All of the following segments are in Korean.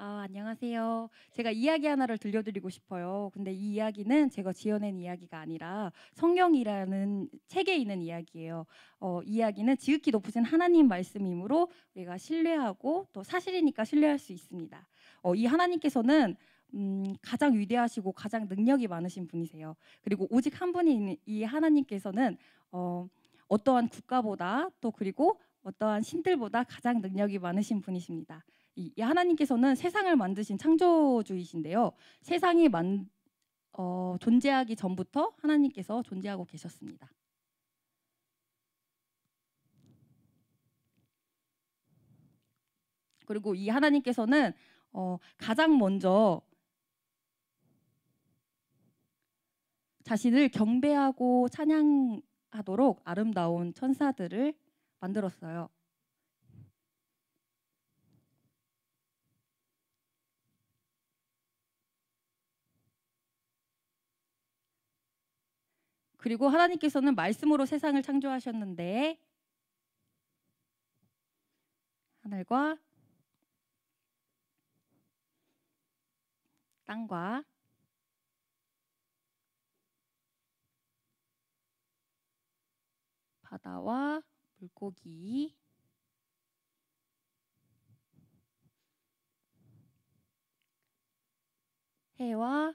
안녕하세요. 제가 이야기 하나를 들려드리고 싶어요. 근데 이 이야기는 제가 지어낸 이야기가 아니라 성경이라는 책에 있는 이야기예요. 이 이야기는 지극히 높으신 하나님 말씀이므로 우리가 신뢰하고 또 사실이니까 신뢰할 수 있습니다. 이 하나님께서는 가장 위대하시고 가장 능력이 많으신 분이세요. 그리고 오직 한 분이 있는 이 하나님께서는 어떠한 국가보다 또 그리고 어떠한 신들보다 가장 능력이 많으신 분이십니다. 이 하나님께서는 세상을 만드신 창조주이신데요. 세상이 존재하기 전부터 하나님께서 존재하고 계셨습니다. 그리고 이 하나님께서는 가장 먼저 자신을 경배하고 찬양하도록 아름다운 천사들을 만들었어요. 그리고 하나님께서는 말씀으로 세상을 창조하셨는데 하늘과 땅과 바다와 물고기, 해와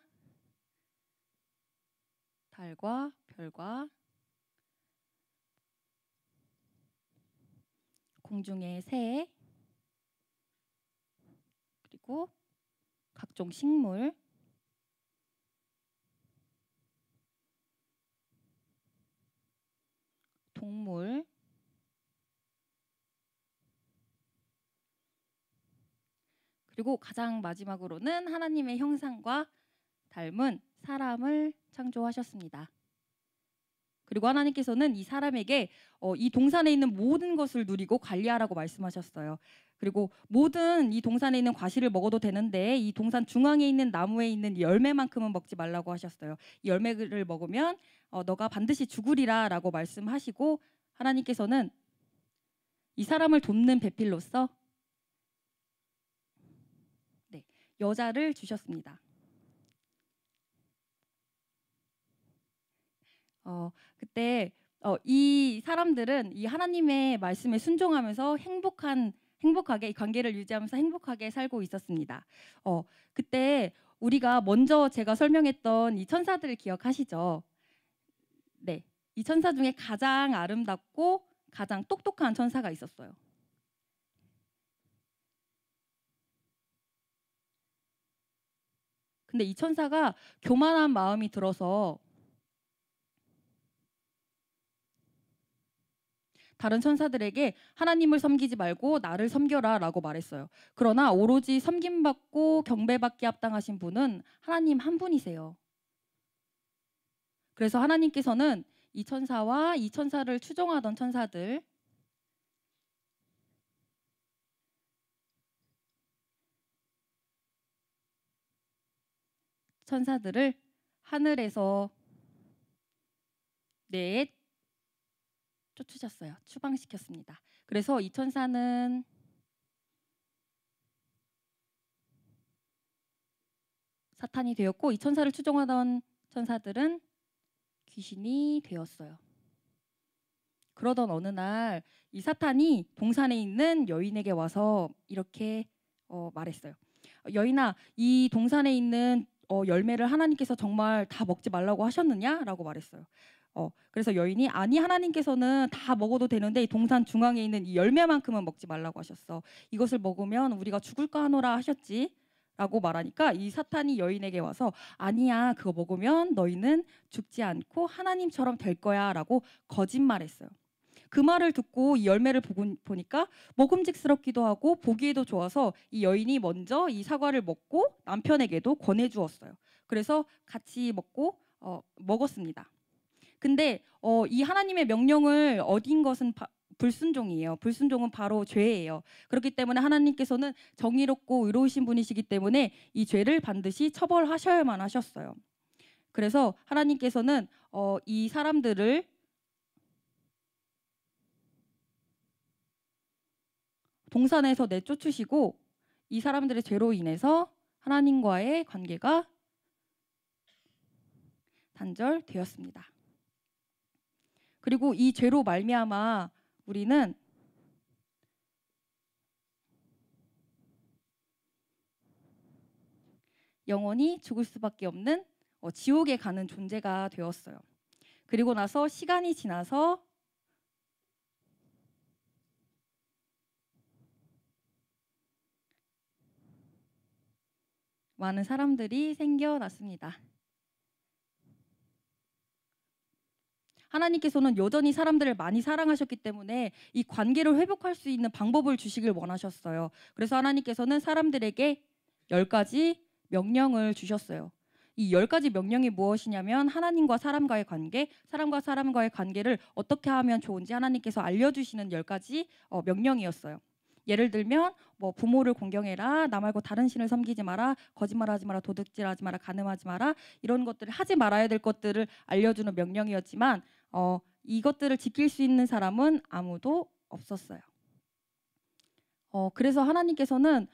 달과 별과 공중의 새, 그리고 각종 식물, 동물, 그리고 가장 마지막으로는 하나님의 형상과 닮은 사람을 창조하셨습니다. 그리고 하나님께서는 이 사람에게 이 동산에 있는 모든 것을 누리고 관리하라고 말씀하셨어요. 그리고 모든 이 동산에 있는 과실을 먹어도 되는데 이 동산 중앙에 있는 나무에 있는 열매만큼은 먹지 말라고 하셨어요. 이 열매를 먹으면 너가 반드시 죽으리라 라고 말씀하시고 하나님께서는 이 사람을 돕는 배필로서 여자를 주셨습니다. 그때 이 사람들은 이 하나님의 말씀에 순종하면서 행복하게 이 관계를 유지하면서 행복하게 살고 있었습니다. 그때 우리가 먼저 제가 설명했던 이 천사들을 기억하시죠? 네, 이 천사 중에 가장 아름답고 가장 똑똑한 천사가 있었어요. 근데 이 천사가 교만한 마음이 들어서 다른 천사들에게 하나님을 섬기지 말고 나를 섬겨라 라고 말했어요. 그러나 오로지 섬김받고 경배받기 합당하신 분은 하나님 한 분이세요. 그래서 하나님께서는 이 천사와 이 천사를 추종하던 천사들을 하늘에서 쫓으셨어요. 추방시켰습니다. 그래서 이 천사는 사탄이 되었고 이 천사를 추종하던 천사들은 귀신이 되었어요. 그러던 어느 날 이 사탄이 동산에 있는 여인에게 와서 이렇게 말했어요. 여인아, 이 동산에 있는 열매를 하나님께서 정말 다 먹지 말라고 하셨느냐? 라고 말했어요. 그래서 여인이 아니, 하나님께서는 다 먹어도 되는데 이 동산 중앙에 있는 이 열매만큼은 먹지 말라고 하셨어. 이것을 먹으면 우리가 죽을까 하노라 하셨지. 라고 말하니까 이 사탄이 여인에게 와서 아니야, 그거 먹으면 너희는 죽지 않고 하나님처럼 될 거야 라고 거짓말했어요. 그 말을 듣고 이 열매를 보니까 먹음직스럽기도 하고 보기에도 좋아서 이 여인이 먼저 이 사과를 먹고 남편에게도 권해주었어요. 그래서 같이 먹었습니다. 근데 이 하나님의 명령을 어긴 것은 불순종이에요. 불순종은 바로 죄예요. 그렇기 때문에 하나님께서는 정의롭고 의로우신 분이시기 때문에 이 죄를 반드시 처벌하셔야만 하셨어요. 그래서 하나님께서는 이 사람들을 동산에서 내쫓으시고 이 사람들의 죄로 인해서 하나님과의 관계가 단절되었습니다. 그리고 이 죄로 말미암아 우리는 영원히 죽을 수밖에 없는 지옥에 가는 존재가 되었어요. 그리고 나서 시간이 지나서 많은 사람들이 생겨났습니다. 하나님께서는 여전히 사람들을 많이 사랑하셨기 때문에 이 관계를 회복할 수 있는 방법을 주시길 원하셨어요. 그래서 하나님께서는 사람들에게 10가지 명령을 주셨어요. 이 10가지 명령이 무엇이냐면 하나님과 사람과의 관계, 사람과 사람과의 관계를 어떻게 하면 좋은지 하나님께서 알려주시는 10가지 명령이었어요. 예를 들면 뭐 부모를 공경해라, 나 말고 다른 신을 섬기지 마라, 거짓말하지 마라, 도둑질하지 마라, 간음하지 마라, 이런 것들을 하지 말아야 될 것들을 알려주는 명령이었지만 이것들을 지킬 수 있는 사람은 아무도 없었어요. 그래서 하나님께서는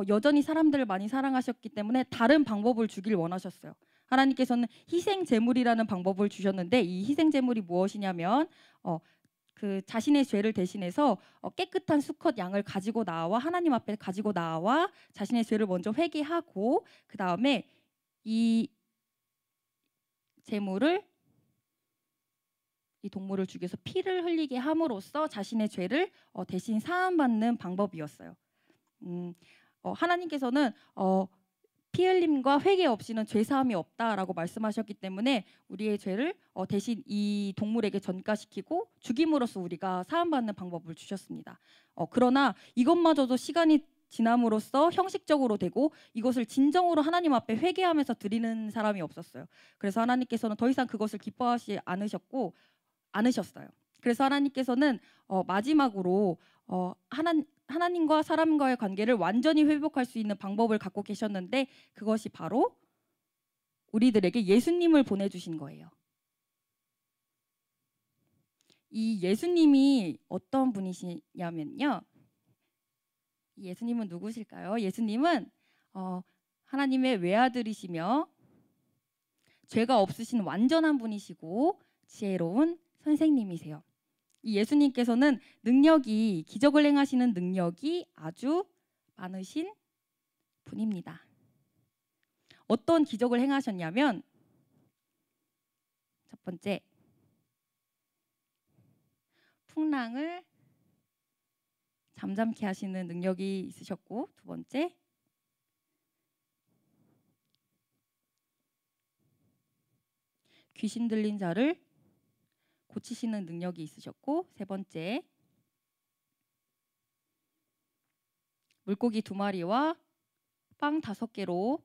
여전히 사람들을 많이 사랑하셨기 때문에 다른 방법을 주길 원하셨어요. 하나님께서는 희생 제물이라는 방법을 주셨는데 이 희생 제물이 무엇이냐면 그 자신의 죄를 대신해서 깨끗한 수컷 양을 가지고 나와 하나님 앞에 가지고 나와 자신의 죄를 먼저 회개하고 그 다음에 이 제물을 이 동물을 죽여서 피를 흘리게 함으로써 자신의 죄를 대신 사함받는 방법이었어요. 하나님께서는 피 흘림과 회개 없이는 죄 사함이 없다라고 말씀하셨기 때문에 우리의 죄를 대신 이 동물에게 전가시키고 죽임으로써 우리가 사함받는 방법을 주셨습니다. 그러나 이것마저도 시간이 지남으로써 형식적으로 되고 이것을 진정으로 하나님 앞에 회개하면서 드리는 사람이 없었어요. 그래서 하나님께서는 더 이상 그것을 기뻐하지 않으셨어요. 그래서 하나님께서는 마지막으로 하나님과 사람과의 관계를 완전히 회복할 수 있는 방법을 갖고 계셨는데 그것이 바로 우리들에게 예수님을 보내주신 거예요. 이 예수님이 어떤 분이시냐면요. 예수님은 누구실까요? 예수님은 하나님의 외아들이시며 죄가 없으신 완전한 분이시고 지혜로운 선생님이세요. 이 예수님께서는 기적을 행하시는 능력이 아주 많으신 분입니다. 어떤 기적을 행하셨냐면 첫 번째, 풍랑을 잠잠케 하시는 능력이 있으셨고 두 번째, 귀신 들린 자를 고치시는 능력이 있으셨고 세 번째, 물고기 2마리와 빵 5개로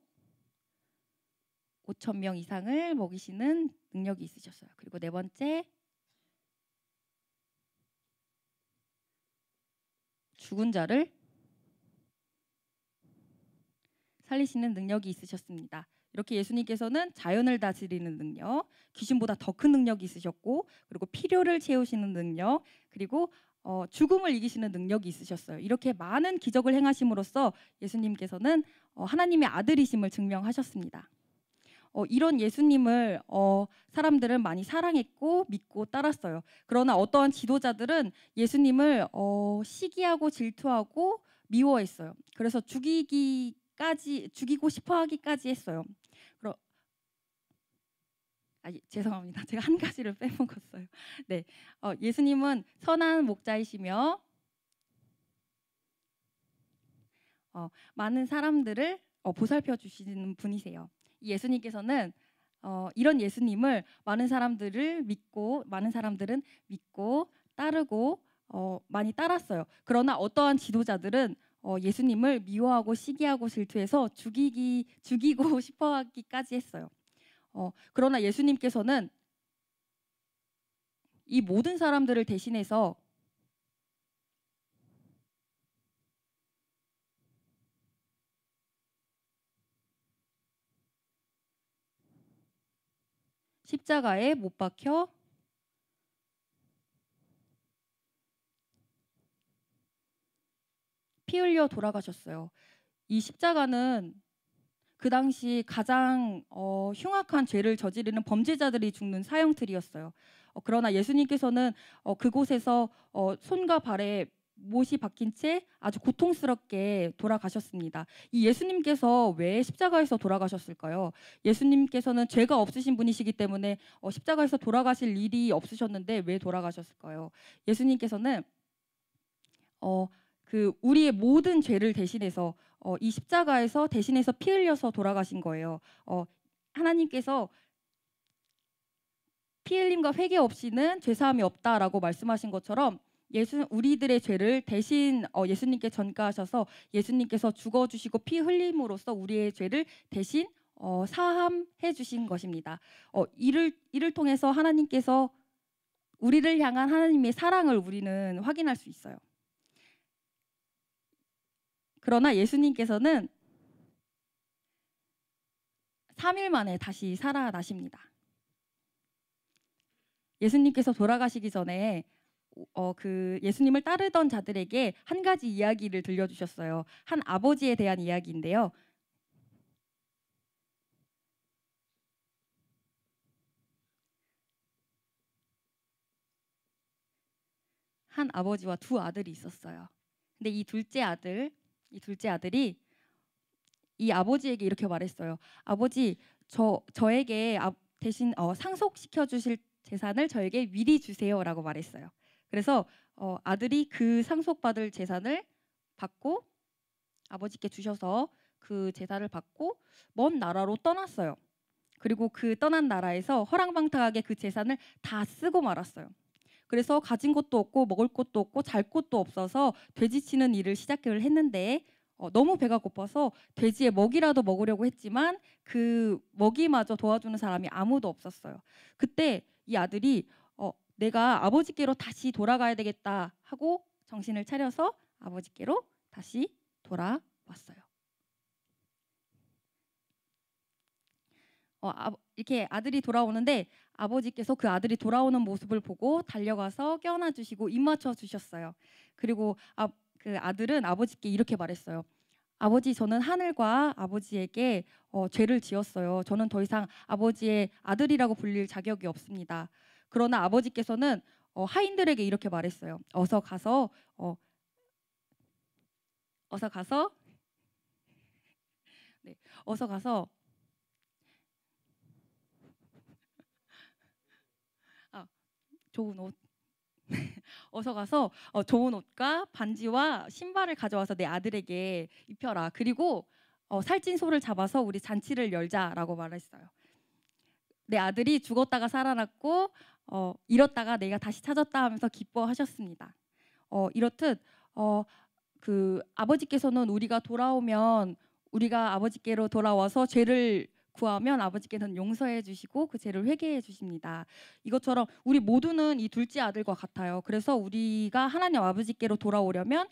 5,000명 이상을 먹이시는 능력이 있으셨어요. 그리고 네 번째, 죽은 자를 살리시는 능력이 있으셨습니다. 이렇게 예수님께서는 자연을 다스리는 능력, 귀신보다 더 큰 능력이 있으셨고 그리고 필요를 채우시는 능력, 그리고 죽음을 이기시는 능력이 있으셨어요. 이렇게 많은 기적을 행하심으로써 예수님께서는 하나님의 아들이심을 증명하셨습니다. 이런 예수님을 사람들은 많이 사랑했고 믿고 따랐어요. 그러나 어떠한 지도자들은 예수님을 시기하고 질투하고 미워했어요. 그래서 죽이고 싶어 하기까지 했어요. 죄송합니다. 제가 한 가지를 빼먹었어요. 네, 예수님은 선한 목자이시며 많은 사람들을 보살펴 주시는 분이세요. 예수님께서는 이런 예수님을 많은 사람들은 믿고 따르고 많이 따랐어요. 그러나 어떠한 지도자들은 예수님을 미워하고 시기하고 질투해서 죽이고 싶어하기까지 했어요. 그러나 예수님께서는 이 모든 사람들을 대신해서 십자가에 못 박혀 피 흘려 돌아가셨어요. 이 십자가는 그 당시 가장 흉악한 죄를 저지르는 범죄자들이 죽는 사형틀이었어요. 그러나 예수님께서는 그곳에서 손과 발에 못이 박힌 채 아주 고통스럽게 돌아가셨습니다. 이 예수님께서 왜 십자가에서 돌아가셨을까요? 예수님께서는 죄가 없으신 분이시기 때문에 십자가에서 돌아가실 일이 없으셨는데 왜 돌아가셨을까요? 예수님께서는 그 우리의 모든 죄를 대신해서 이 십자가에서 대신해서 피 흘려서 돌아가신 거예요. 하나님께서 피 흘림과 회개 없이는 죄 사함이 없다라고 말씀하신 것처럼 우리들의 죄를 대신 예수님께 전가하셔서 예수님께서 죽어주시고 피 흘림으로써 우리의 죄를 대신 사함해 주신 것입니다. 이를 통해서 하나님께서 우리를 향한 하나님의 사랑을 우리는 확인할 수 있어요. 그러나 예수님께서는 3일 만에 다시 살아나십니다. 예수님께서 돌아가시기 전에 그 예수님을 따르던 자들에게 한 가지 이야기를 들려주셨어요. 한 아버지에 대한 이야기인데요. 한 아버지와 두 아들이 있었어요. 근데 이 둘째 아들이 이 아버지에게 이렇게 말했어요. 아버지, 저에게 대신 상속시켜 주실 재산을 저에게 미리 주세요라고 말했어요. 그래서 아들이 그 상속받을 재산을 받고 아버지께 주셔서 그 재산을 받고 먼 나라로 떠났어요. 그리고 그 떠난 나라에서 허랑방탕하게 그 재산을 다 쓰고 말았어요. 그래서 가진 것도 없고 먹을 것도 없고 잘 곳도 없어서 돼지 치는 일을 시작을 했는데 너무 배가 고파서 돼지의 먹이라도 먹으려고 했지만 그 먹이마저 도와주는 사람이 아무도 없었어요. 그때 이 아들이 내가 아버지께로 다시 돌아가야 되겠다 하고 정신을 차려서 아버지께로 다시 돌아왔어요. 이렇게 아들이 돌아오는데 아버지께서 그 아들이 돌아오는 모습을 보고 달려가서 껴안아 주시고 입 맞춰 주셨어요. 그리고 그 아들은 아버지께 이렇게 말했어요. 아버지, 저는 하늘과 아버지에게 죄를 지었어요. 저는 더 이상 아버지의 아들이라고 불릴 자격이 없습니다. 그러나 아버지께서는 하인들에게 이렇게 말했어요. 어서 가서 네, 어서 가서 좋은 옷 어서 가서 좋은 옷과 반지와 신발을 가져와서 내 아들에게 입혀라. 그리고 살찐 소를 잡아서 우리 잔치를 열자라고 말했어요. 내 아들이 죽었다가 살아났고 잃었다가 내가 다시 찾았다 하면서 기뻐하셨습니다. 이렇듯 그 아버지께서는 우리가 돌아오면 우리가 아버지께로 돌아와서 죄를 구하면 아버지께서는 용서해 주시고 그 죄를 회개해 주십니다. 이것처럼 우리 모두는 이 둘째 아들과 같아요. 그래서 우리가 하나님 아버지께로 돌아오려면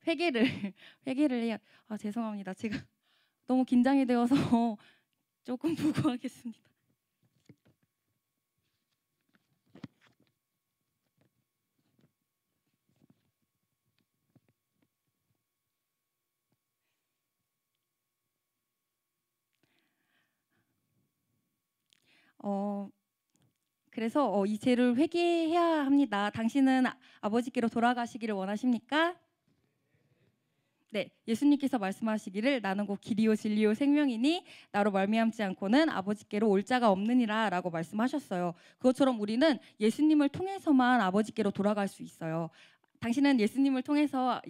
회개를 회개를 해야. 죄송합니다. 제가 너무 긴장이 되어서 조금 부고하겠습니다. 그래서 이 죄를 회개해야 합니다. 당신은 아버지께로 돌아가시기를 원하십니까? 네, 예수님께서 말씀하시기를 나는 곧 길이요 진리요 생명이니 나로 말미암지 않고는 아버지께로 올 자가 없느니라라고 말씀하셨어요. 그것처럼 우리는 예수님을 통해서만 아버지께로 돌아갈 수 있어요. 당신은 예수님을 통해서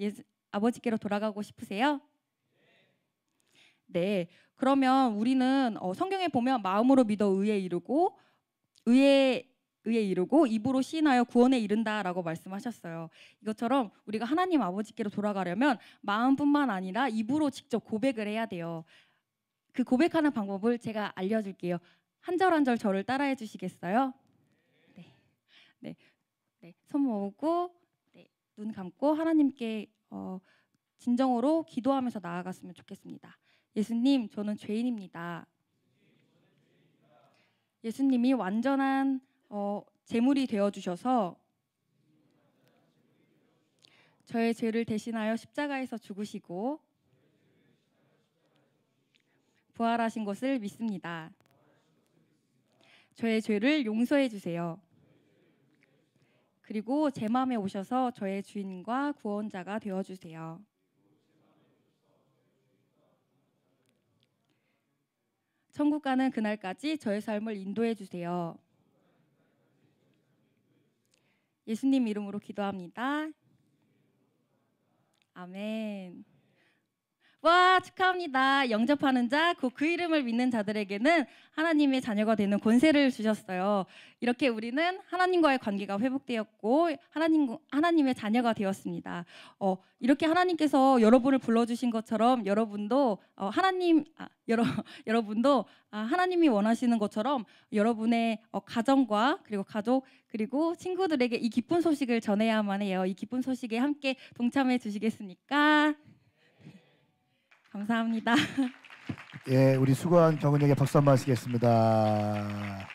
아버지께로 돌아가고 싶으세요? 네, 그러면 우리는 성경에 보면 마음으로 믿어 의에 이르고 입으로 시인하여 구원에 이른다라고 말씀하셨어요. 이것처럼 우리가 하나님 아버지께로 돌아가려면 마음뿐만 아니라 입으로 직접 고백을 해야 돼요. 그 고백하는 방법을 제가 알려줄게요. 한 절 한 절 저를 따라해 주시겠어요? 네, 네, 네. 손 모으고 네, 눈 감고 하나님께 진정으로 기도하면서 나아갔으면 좋겠습니다. 예수님, 저는 죄인입니다. 예수님이 완전한 제물이 되어 주셔서 저의 죄를 대신하여 십자가에서 죽으시고 부활하신 것을 믿습니다. 저의 죄를 용서해 주세요. 그리고 제 마음에 오셔서 저의 주인과 구원자가 되어 주세요. 천국 가는 그날까지 저의 삶을 인도해 주세요. 예수님 이름으로 기도합니다. 아멘. 와, 축하합니다. 영접하는 자, 곧 그 이름을 믿는 자들에게는 하나님의 자녀가 되는 권세를 주셨어요. 이렇게 우리는 하나님과의 관계가 회복되었고 하나님의 자녀가 되었습니다. 이렇게 하나님께서 여러분을 불러주신 것처럼 여러분도 여러분도 하나님이 원하시는 것처럼 여러분의 가정과 그리고 가족 그리고 친구들에게 이 기쁜 소식을 전해야만 해요. 이 기쁜 소식에 함께 동참해 주시겠습니까? 감사합니다. 예, 우리 수고한 경은에게 박수 한번 하시겠습니다.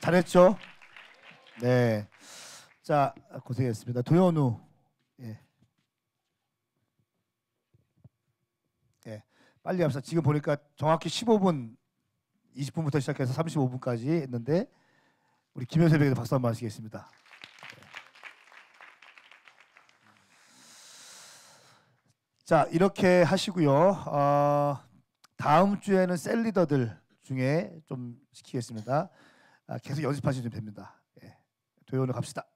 잘했죠? 네. 자, 고생했습니다. 도현우. 예. 예. 빨리 합시다. 지금 보니까 정확히 15분, 20분부터 시작해서 35분까지 했는데 우리 김효섭에게 박수 한번 하시겠습니다. 자, 이렇게 하시고요. 다음 주에는 셀리더들 중에 좀 시키겠습니다. 계속 연습하시면 됩니다. 예. 도요로 갑시다.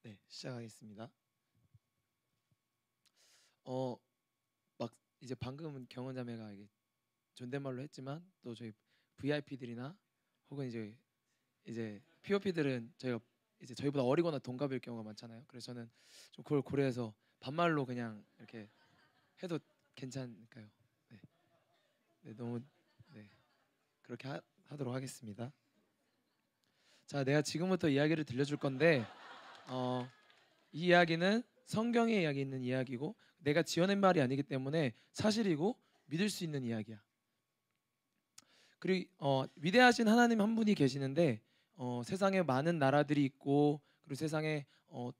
네, 시작하겠습니다. 막 이제 방금은 경원자매가 이게 존댓말로 했지만 또 저희 VIP들이나 혹은 이제 POP들은 저희가 이제 저희보다 어리거나 동갑일 경우가 많잖아요. 그래서 저는 좀 그걸 고려해서 반말로 그냥 이렇게 해도 괜찮을까요? 네, 네 너무 네 그렇게 하도록 하겠습니다. 자, 내가 지금부터 이야기를 들려줄 건데 이 이야기는 성경에 이야기 있는 이야기고 내가 지어낸 말이 아니기 때문에 사실이고 믿을 수 있는 이야기야. 그리고 위대하신 하나님 한 분이 계시는데 세상에 많은 나라들이 있고 그리고 세상에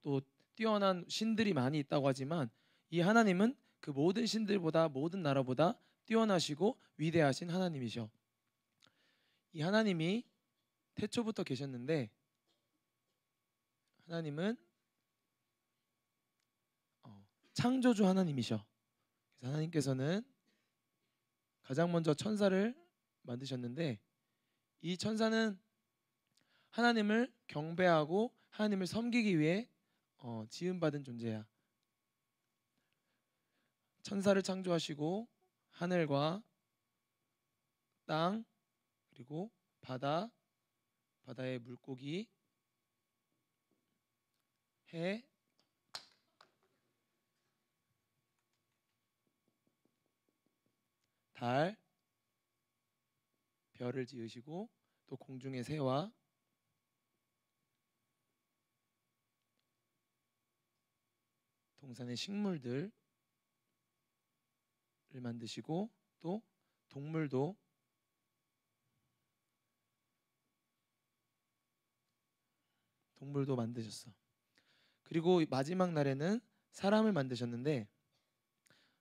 또 뛰어난 신들이 많이 있다고 하지만 이 하나님은 그 모든 신들보다 모든 나라보다 뛰어나시고 위대하신 하나님이셔. 이 하나님이 태초부터 계셨는데 하나님은 창조주 하나님이셔. 그래서 하나님께서는 가장 먼저 천사를 만드셨는데 이 천사는 하나님을 경배하고 하나님을 섬기기 위해 지음받은 존재야. 천사를 창조하시고 하늘과 땅 그리고 바다의 물고기, 해, 달, 별을 지으시고 또 공중의 새와 동산의 식물들을 만드시고 또 동물도 만드셨어. 그리고 마지막 날에는 사람을 만드셨는데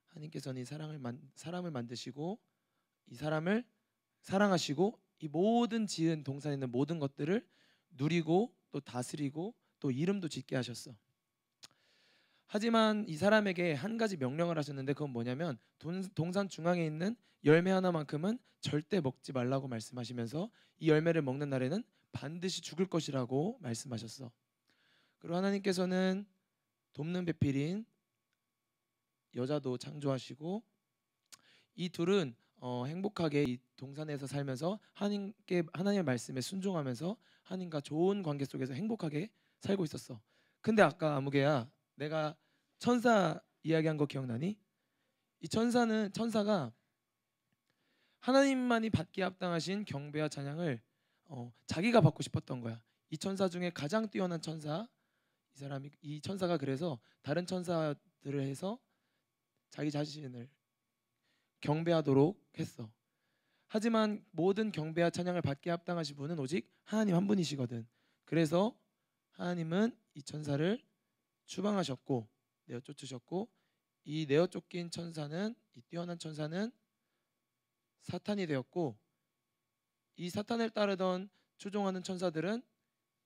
하나님께서는 이 사람을 만드시고 이 사람을 사랑하시고 이 모든 지은 동산에 있는 모든 것들을 누리고 또 다스리고 또 이름도 짓게 하셨어. 하지만 이 사람에게 한 가지 명령을 하셨는데 그건 뭐냐면 동산 중앙에 있는 열매 하나만큼은 절대 먹지 말라고 말씀하시면서 이 열매를 먹는 날에는 반드시 죽을 것이라고 말씀하셨어. 그리고 하나님께서는 돕는 배필인 여자도 창조하시고 이 둘은 행복하게 이 동산에서 살면서 하나님의 말씀에 순종하면서 하나님과 좋은 관계 속에서 행복하게 살고 있었어. 근데 아까 아무개야 내가 천사 이야기한 거 기억나니? 이 천사가 하나님만이 받기에 합당하신 경배와 찬양을 자기가 받고 싶었던 거야. 이 천사 중에 가장 뛰어난 천사 이 천사가 그래서 다른 천사들을 해서 자기 자신을 경배하도록 했어. 하지만 모든 경배와 찬양을 받게 합당하신 분은 오직 하나님 한 분이시거든. 그래서 하나님은 이 천사를 추방하셨고 내어 쫓으셨고, 이 내어 쫓긴 천사는, 이 뛰어난 천사는 사탄이 되었고, 이 사탄을 따르던 추종하는 천사들은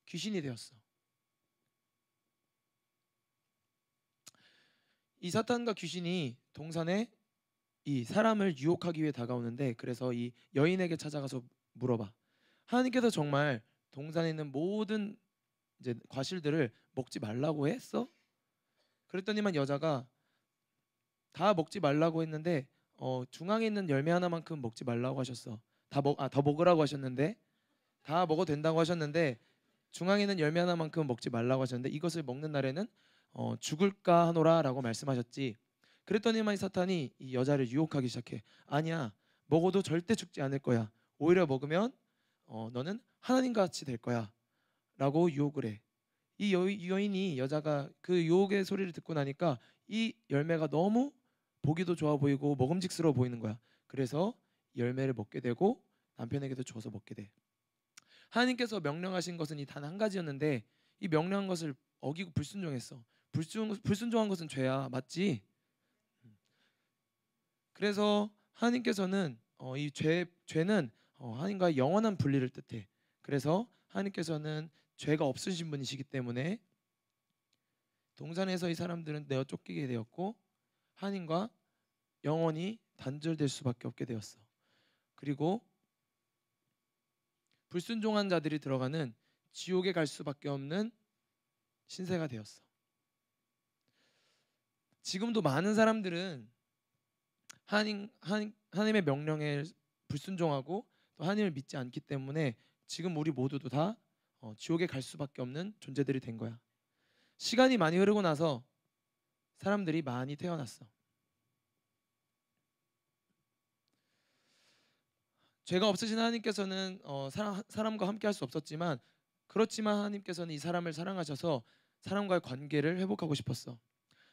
귀신이 되었어. 이 사탄과 귀신이 동산에 이 사람을 유혹하기 위해 다가오는데, 그래서 이 여인에게 찾아가서 물어봐. 하나님께서 정말 동산에 있는 모든 이제 과실들을 먹지 말라고 했어? 그랬더니만 여자가 다 먹지 말라고 했는데 중앙에 있는 열매 하나만큼 먹지 말라고 하셨어. 더 먹으라고 하셨는데, 다 먹어도 된다고 하셨는데 중앙에 있는 열매 하나만큼 먹지 말라고 하셨는데, 이것을 먹는 날에는 죽을까 하노라라고 말씀하셨지. 그랬더니만 이 사탄이 이 여자를 유혹하기 시작해. 아니야, 먹어도 절대 죽지 않을 거야. 오히려 먹으면 너는 하나님과 같이 될 거야 라고 유혹을 해. 이 여인이, 여자가 그 유혹의 소리를 듣고 나니까 이 열매가 너무 보기도 좋아 보이고 먹음직스러워 보이는 거야. 그래서 열매를 먹게 되고 남편에게도 줘서 먹게 돼. 하나님께서 명령하신 것은 이 단 한 가지였는데 이 명령한 것을 어기고 불순종했어. 불순종한 것은 죄야, 맞지? 그래서 하나님께서는 이 죄는 하나님과 영원한 분리를 뜻해. 그래서 하나님께서는 죄가 없으신 분이시기 때문에 동산에서 이 사람들은 내어 쫓기게 되었고 하나님과 영원히 단절될 수밖에 없게 되었어. 그리고 불순종한 자들이 들어가는 지옥에 갈 수밖에 없는 신세가 되었어. 지금도 많은 사람들은 하나님의 명령에 불순종하고 또 하나님을 믿지 않기 때문에 지금 우리 모두도 다 지옥에 갈 수밖에 없는 존재들이 된 거야. 시간이 많이 흐르고 나서 사람들이 많이 태어났어. 죄가 없으신 하나님께서는 사람과 함께 할 수 없었지만, 그렇지만 하나님께서는 이 사람을 사랑하셔서 사람과의 관계를 회복하고 싶었어.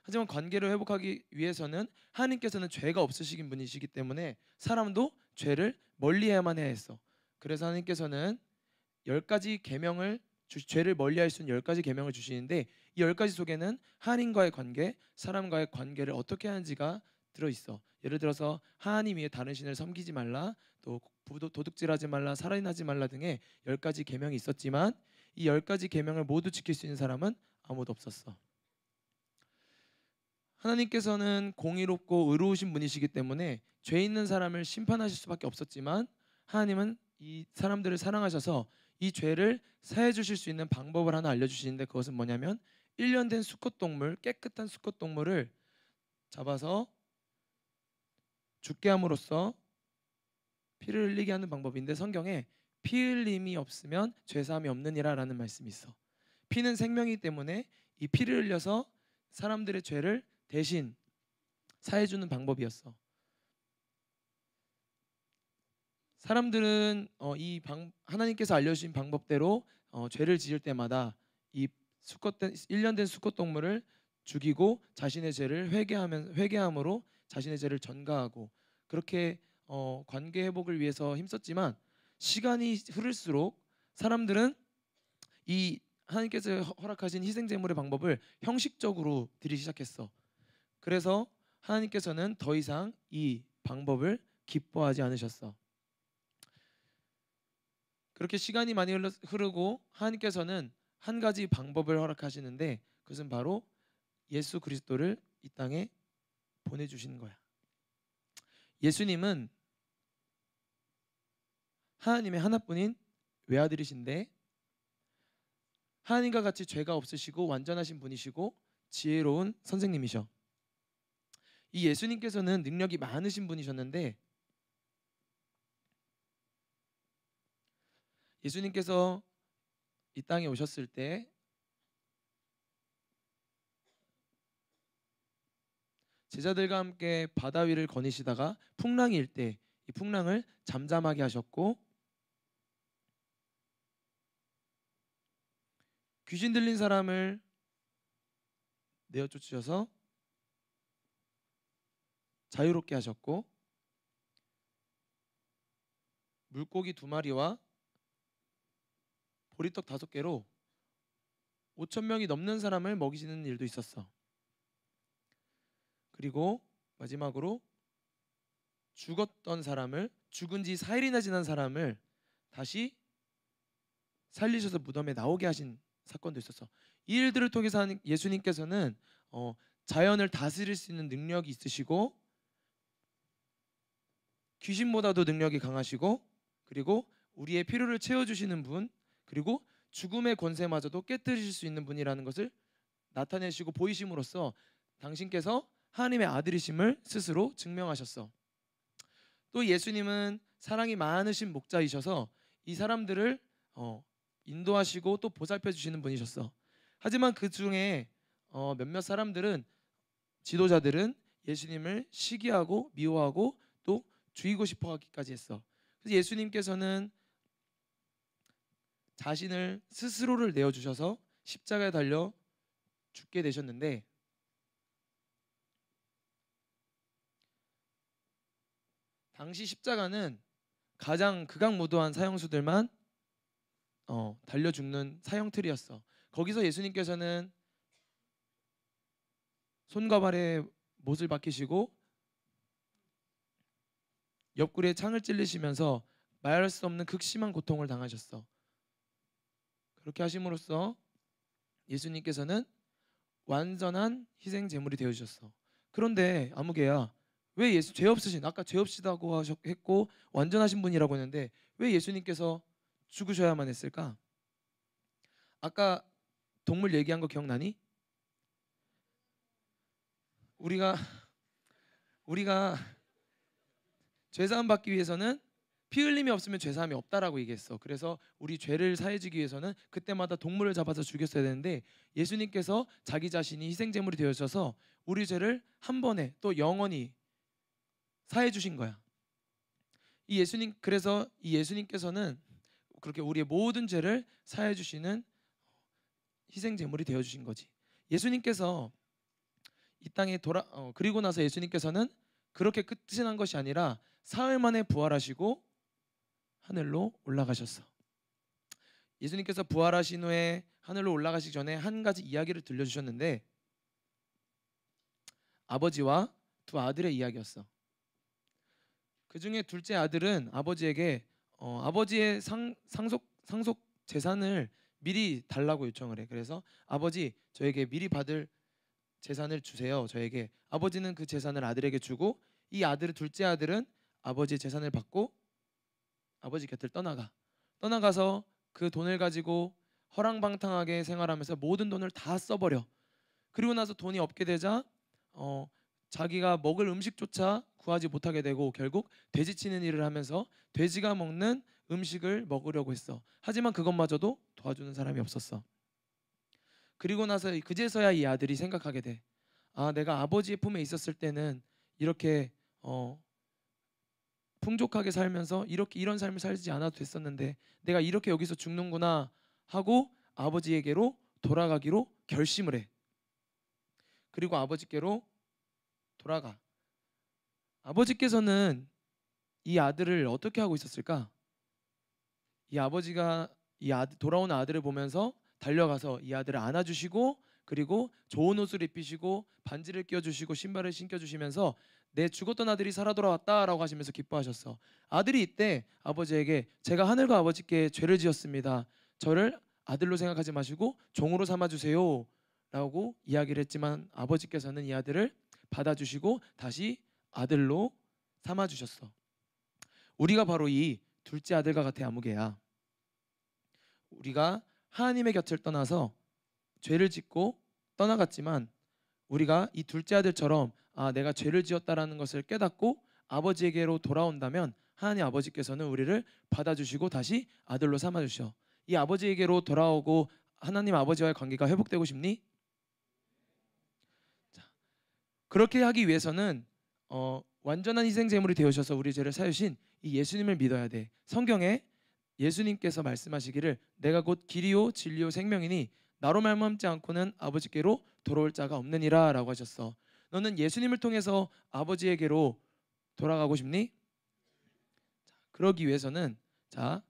하지만 관계를 회복하기 위해서는 하나님께서는 죄가 없으신 분이시기 때문에 사람도 죄를 멀리해야만 해야 했어. 그래서 하나님께서는 10가지 계명을 죄를 멀리할 수 있는 10가지 계명을 주시는데, 이 10가지 속에는 하나님과의 관계, 사람과의 관계를 어떻게 하는지가 들어있어. 예를 들어서 하나님 위에 다른 신을 섬기지 말라, 또 도둑질하지 말라, 살인하지 말라 등의 10가지 계명이 있었지만 이 10가지 계명을 모두 지킬 수 있는 사람은 아무도 없었어. 하나님께서는 공의롭고 의로우신 분이시기 때문에 죄 있는 사람을 심판하실 수밖에 없었지만, 하나님은 이 사람들을 사랑하셔서 이 죄를 사해 주실 수 있는 방법을 하나 알려주시는데, 그것은 뭐냐면 1년 된 수컷동물, 깨끗한 수컷동물을 잡아서 죽게 함으로써 피를 흘리게 하는 방법인데, 성경에 피 흘림이 없으면 죄사함이 없느니라 라는 말씀이 있어. 피는 생명이기 때문에 이 피를 흘려서 사람들의 죄를 대신 사해주는 방법이었어. 사람들은 하나님께서 알려주신 방법대로 죄를 지을 때마다 이 1년 된 수컷 동물을 죽이고 자신의 죄를 회개함으로 자신의 죄를 전가하고, 그렇게 관계 회복을 위해서 힘썼지만, 시간이 흐를수록 사람들은 이 하나님께서 허락하신 희생 제물의 방법을 형식적으로 들이기 시작했어. 그래서 하나님께서는 더 이상 이 방법을 기뻐하지 않으셨어. 그렇게 시간이 많이 흐르고 하나님께서는 한 가지 방법을 허락하시는데, 그것은 바로 예수 그리스도를 이 땅에 보내주시는 거야. 예수님은 하나님의 하나뿐인 외아들이신데, 하나님과 같이 죄가 없으시고 완전하신 분이시고 지혜로운 선생님이셔. 이 예수님께서는 능력이 많으신 분이셨는데, 예수님께서 이 땅에 오셨을 때 제자들과 함께 바다 위를 거니시다가 풍랑이 일 때 이 풍랑을 잠잠하게 하셨고, 귀신 들린 사람을 내어 쫓으셔서 자유롭게 하셨고, 물고기 2마리와 보리떡 5개로 5천 명이 넘는 사람을 먹이시는 일도 있었어. 그리고 마지막으로 죽었던 사람을, 죽은 지 4일이나 지난 사람을 다시 살리셔서 무덤에 나오게 하신 사건도 있었어. 이 일들을 통해서 예수님께서는 자연을 다스릴 수 있는 능력이 있으시고 귀신보다도 능력이 강하시고 그리고 우리의 필요를 채워주시는 분, 그리고 죽음의 권세마저도 깨뜨리실 수 있는 분이라는 것을 나타내시고 보이심으로써 당신께서 하나님의 아들이심을 스스로 증명하셨어. 또 예수님은 사랑이 많으신 목자이셔서 이 사람들을 인도하시고 또 보살펴 주시는 분이셨어. 하지만 그 중에 몇몇 사람들은, 지도자들은 예수님을 시기하고 미워하고 또 죽이고 싶어 하기까지 했어. 그래서 예수님께서는 자신을 스스로를 내어주셔서 십자가에 달려 죽게 되셨는데, 당시 십자가는 가장 극악무도한 사형수들만 달려 죽는 사형틀이었어. 거기서 예수님께서는 손과 발에 못을 박히시고 옆구리에 창을 찔리시면서 말할 수 없는 극심한 고통을 당하셨어. 그렇게 하심으로써 예수님께서는 완전한 희생 제물이 되어 주셨어. 그런데 아무개야, 왜 예수 죄 없으신, 아까 죄 없이다고 했고 완전하신 분이라고 했는데 왜 예수님께서 죽으셔야만 했을까? 아까 동물 얘기한 거 기억나니? 우리가 죄사함 받기 위해서는 피 흘림이 없으면 죄사함이 없다라고 얘기했어. 그래서 우리 죄를 사해주기 위해서는 그때마다 동물을 잡아서 죽였어야 되는데 예수님께서 자기 자신이 희생제물이 되어셔서 우리 죄를 한 번에 또 영원히 사해 주신 거야. 그래서 이 예수님께서는 그렇게 우리의 모든 죄를 사해 주시는 희생제물이 되어 주신 거지. 예수님께서 이 땅에 그리고 나서 예수님께서는 그렇게 끝이 난 것이 아니라 사흘 만에 부활하시고 하늘로 올라가셨어. 예수님께서 부활하신 후에 하늘로 올라가시기 전에 한 가지 이야기를 들려주셨는데 아버지와 두 아들의 이야기였어. 그 중에 둘째 아들은 아버지에게 아버지의 상속 재산을 미리 달라고 요청을 해. 그래서 아버지, 저에게 미리 받을 재산을 주세요. 저에게. 아버지는 그 재산을 아들에게 주고 이 둘째 아들은 아버지의 재산을 받고 아버지 곁을 떠나가서 그 돈을 가지고 허랑방탕하게 생활하면서 모든 돈을 다 써버려. 그리고 나서 돈이 없게 되자 자기가 먹을 음식조차 구하지 못하게 되고 결국 돼지 치는 일을 하면서 돼지가 먹는 음식을 먹으려고 했어. 하지만 그것마저도 도와주는 사람이 없었어. 그리고 나서 그제서야 이 아들이 생각하게 돼. 내가 아버지의 품에 있었을 때는 이렇게 풍족하게 살면서 이런 삶을 살지 않아도 됐었는데 내가 이렇게 여기서 죽는구나 하고 아버지에게로 돌아가기로 결심을 해. 그리고 아버지께로 돌아가. 아버지께서는 이 아들을 어떻게 하고 있었을까? 이 아버지가 돌아오는 아들을 보면서 달려가서 이 아들을 안아주시고 그리고 좋은 옷을 입히시고 반지를 끼워주시고 신발을 신겨주시면서 내 죽었던 아들이 살아 돌아왔다라고 하시면서 기뻐하셨어. 아들이 이때 아버지에게 제가 하늘과 아버지께 죄를 지었습니다. 저를 아들로 생각하지 마시고 종으로 삼아주세요 라고 이야기를 했지만 아버지께서는 이 아들을 받아주시고 다시 아들로 삼아주셨어. 우리가 바로 이 둘째 아들과 같아 아무개야. 우리가 하나님의 곁을 떠나서 죄를 짓고 떠나갔지만 우리가 이 둘째 아들처럼 내가 죄를 지었다라는 것을 깨닫고 아버지에게로 돌아온다면 하나님 아버지께서는 우리를 받아주시고 다시 아들로 삼아주셔. 이 아버지에게로 돌아오고 하나님 아버지와의 관계가 회복되고 싶니? 자, 그렇게 하기 위해서는 완전한 희생제물이 되어셔서 우리 죄를 사유신 이 예수님을 믿어야 돼. 성경에 예수님께서 말씀하시기를 내가 곧 길이요 진리요 생명이니 나로 말미암지 않고는 아버지께로 돌아올 자가 없느니라 라고 하셨어. 너는 예수님을 통해서 아버지에게로 돌아가고 싶니? 자, 그러기 위해서는 자,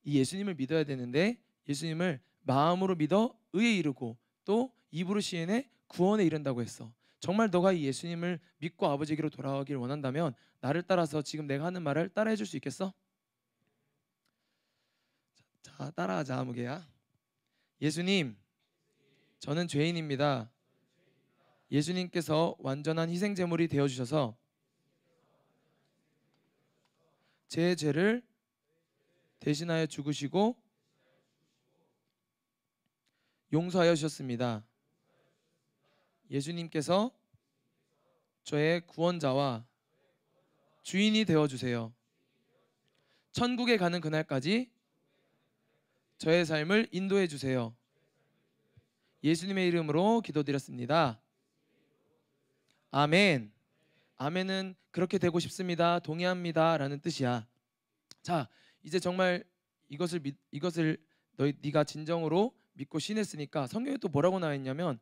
이 예수님을 믿어야 되는데 예수님을 마음으로 믿어 의에 이르고 또 입으로 시인해 구원에 이른다고 했어. 정말 너가 이 예수님을 믿고 아버지에게로 돌아가길 원한다면 나를 따라서 지금 내가 하는 말을 따라해 줄 수 있겠어? 자, 따라하자 아무개야. 예수님, 저는 죄인입니다. 예수님께서 완전한 희생 제물이 되어 주셔서 제 죄를 대신하여 죽으시고 용서하여 주셨습니다. 예수님께서 저의 구원자와 주인이 되어 주세요. 천국에 가는 그날까지 저의 삶을 인도해 주세요. 예수님의 이름으로 기도드렸습니다. 아멘. 아멘은 그렇게 되고 싶습니다. 동의합니다. 라는 뜻이야. 자, 이제 정말 이것을 네가 진정으로 믿고 신했으니까 성경에 또 뭐라고 나와 있냐면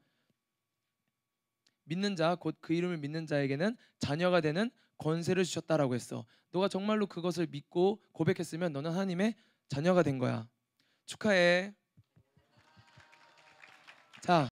믿는 자, 곧 그 이름을 믿는 자에게는 자녀가 되는 권세를 주셨다라고 했어. 너가 정말로 그것을 믿고 고백했으면 너는 하나님의 자녀가 된 거야. 축하해. 자,